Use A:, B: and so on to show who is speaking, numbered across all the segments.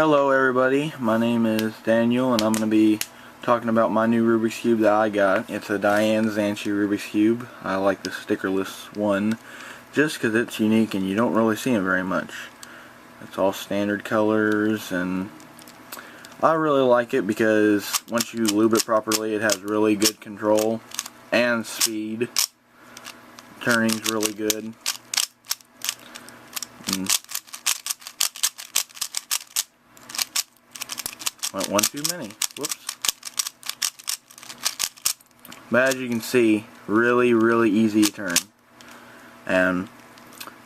A: Hello everybody, my name is Daniel and I'm going to be talking about my new Rubik's Cube that I got. It's a DaYan ZhanChi Rubik's Cube. I like the stickerless one just because it's unique and you don't really see them very much. It's all standard colors and I really like it because once you lube it properly it has really good control and speed. Turning's really good. Went one too many. Whoops. But as you can see, really easy to turn. And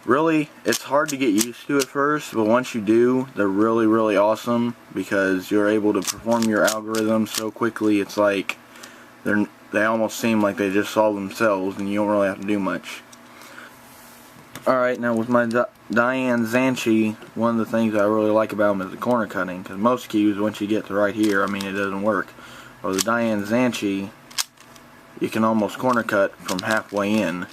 A: really, it's hard to get used to at first, but once you do, they're really awesome because you're able to perform your algorithm so quickly. It's like they almost seem like they just solve themselves and you don't really have to do much. Alright, now with my DaYan ZhanChi, one of the things I really like about them is the corner cutting, because most cubes, once you get to right here, I mean, it doesn't work. Or the DaYan ZhanChi, you can almost corner cut from halfway in.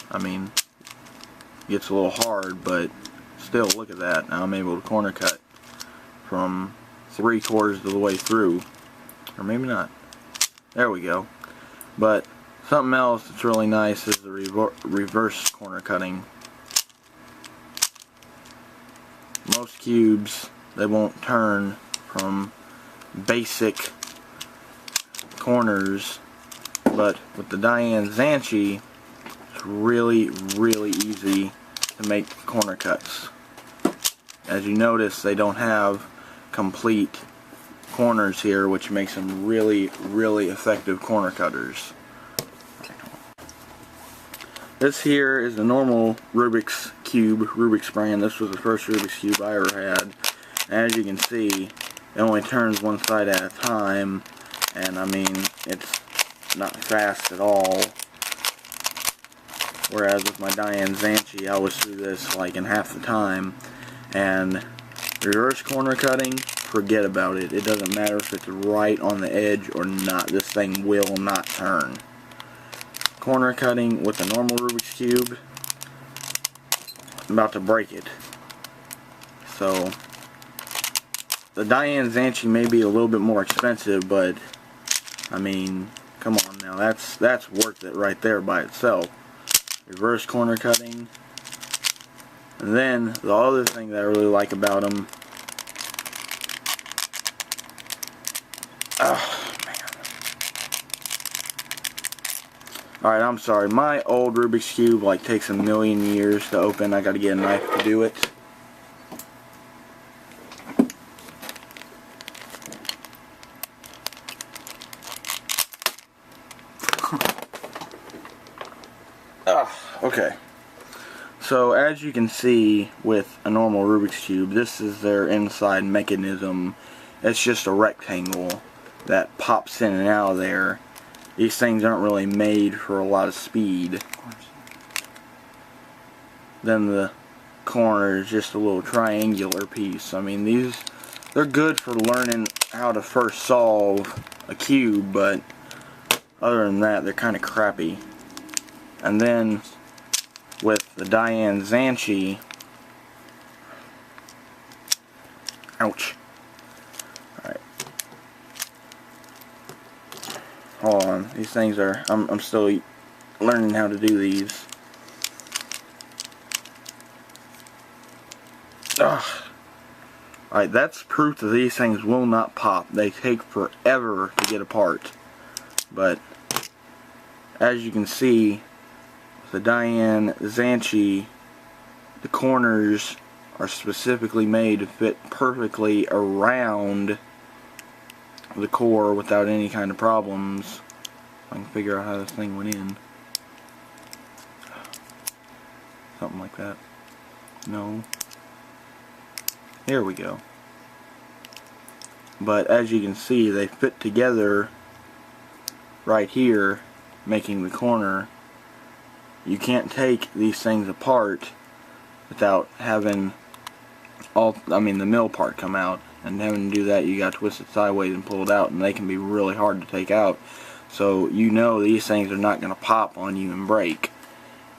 A: I mean, it gets a little hard, but still, look at that. Now I'm able to corner cut from 3/4 of the way through. Or maybe not. There we go. But something else that's really nice is the reverse corner cutting. Most cubes, they won't turn from basic corners, but with the DaYan ZhanChi, it's really easy to make corner cuts. As you notice, they don't have complete corners here, which makes them really effective corner cutters. This here is a normal Rubik's Cube, Rubik's brand. This was the first Rubik's Cube I ever had. As you can see, it only turns one side at a time, and I mean, it's not fast at all. Whereas with my DaYan ZhanChi, I was through this like in half the time. And reverse corner cutting, forget about it. It doesn't matter if it's right on the edge or not. This thing will not turn. Corner cutting with a normal Rubik's Cube, I'm about to break it. So the DaYan ZhanChi may be a little bit more expensive, but I mean, come on now, that's worth it right there by itself. Reverse corner cutting. And then the other thing that I really like about them, alright, I'm sorry. My old Rubik's Cube like takes a million years to open. I gotta get a knife to do it. Okay. So as you can see with a normal Rubik's Cube, this is their inside mechanism. It's just a rectangle that pops in and out of there. These things aren't really made for a lot of speed. Then the corner is just a little triangular piece. I mean, they're good for learning how to first solve a cube, but other than that, they're kind of crappy. And then with the DaYan ZhanChi, ouch. Hold on, these things are, I'm still learning how to do these. Alright, that's proof that these things will not pop. They take forever to get apart. But, as you can see, the DaYan ZhanChi, the corners are specifically made to fit perfectly around the core without any kind of problems. I can figure out how this thing went in. Something like that. No. Here we go. But as you can see, they fit together right here, making the corner. You can't take these things apart without having the mill part come out. And having to do that, you got to twist it sideways and pull it out, and they can be really hard to take out. So you know these things are not going to pop on you and break.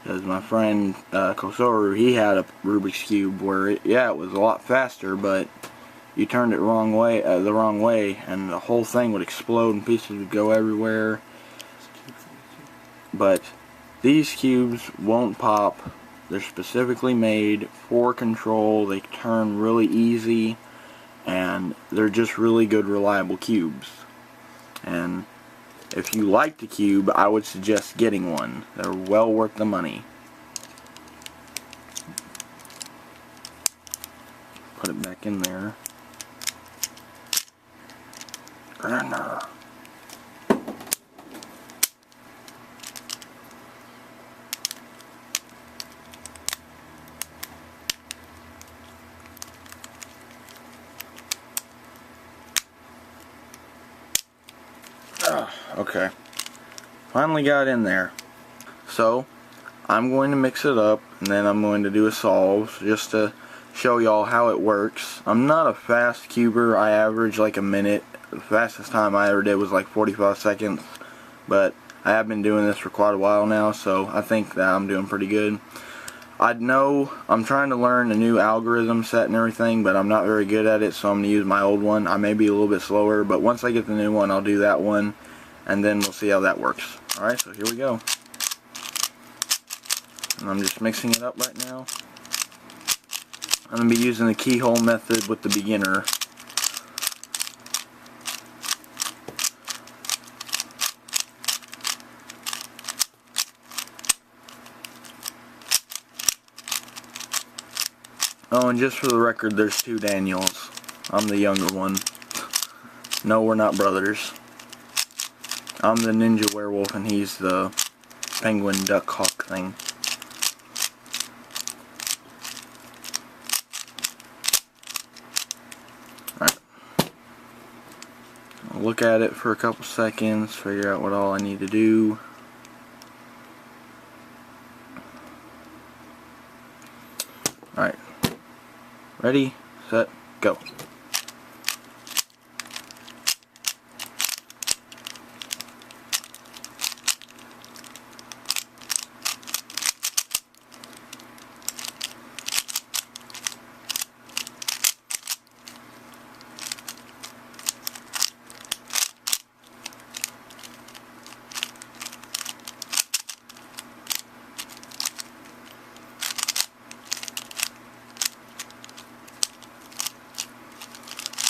A: Because my friend Kosoru, he had a Rubik's Cube where it was a lot faster, but you turned it the wrong way, and the whole thing would explode and pieces would go everywhere. But these cubes won't pop. They're specifically made for control. They turn really easy, and they're just really good, reliable cubes. And if you like the cube, I would suggest getting one. They're well worth the money. Put it back in there. Okay, finally got in there. So I'm going to mix it up, and then I'm going to do a solve just to show y'all how it works. I'm not a fast cuber. I average like a minute. The fastest time I ever did was like 45 seconds, but I have been doing this for quite a while now, so I think that I'm doing pretty good. I'm trying to learn a new algorithm set and everything, but I'm not very good at it, so I'm going to use my old one. I may be a little bit slower, but once I get the new one, I'll do that one, and then we'll see how that works. Alright, so here we go. And I'm just mixing it up right now. I'm going to be using the keyhole method with the beginner. Oh, and just for the record, there's two Daniels. I'm the younger one. No, we're not brothers. I'm the ninja werewolf, and he's the penguin duck hawk thing. Alright. I'll look at it for a couple seconds, figure out what all I need to do. Alright. Ready, set, go.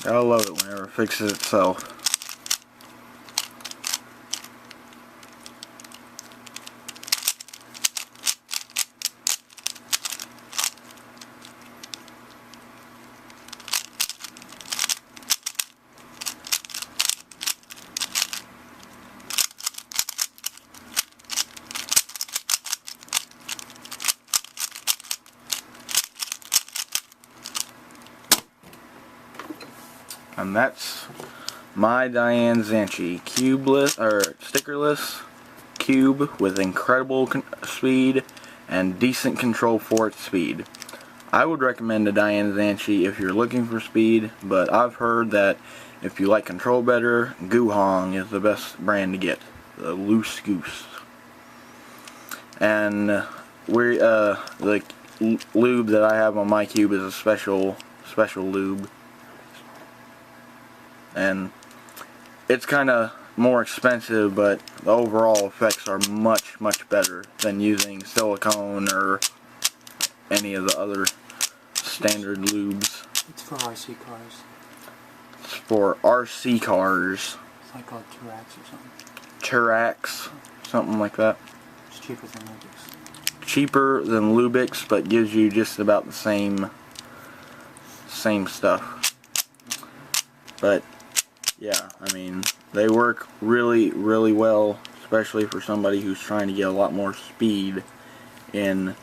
A: Gotta love it whenever it fixes itself. And that's my DaYan ZhanChi cubeless or stickerless cube with incredible speed and decent control for its speed. I would recommend a DaYan ZhanChi if you're looking for speed, but I've heard that if you like control better, Guhong is the best brand to get, the loose goose. And the lube that I have on my cube is a special lube. And it's kind of more expensive, but the overall effects are much better than using silicone or any of the other standard lubes.
B: It's for RC cars.
A: It's for RC cars.
B: It's like called Turax or something.
A: Turax, something like that.
B: It's cheaper than Lubix.
A: Cheaper than Lubix, but gives you just about the same stuff. But yeah, I mean, they work really well, especially for somebody who's trying to get a lot more speed in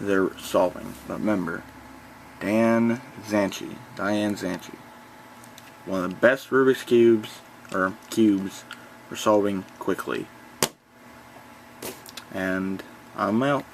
A: their solving. But remember, DaYan ZhanChi, one of the best Rubik's cubes for solving quickly. And I'm out.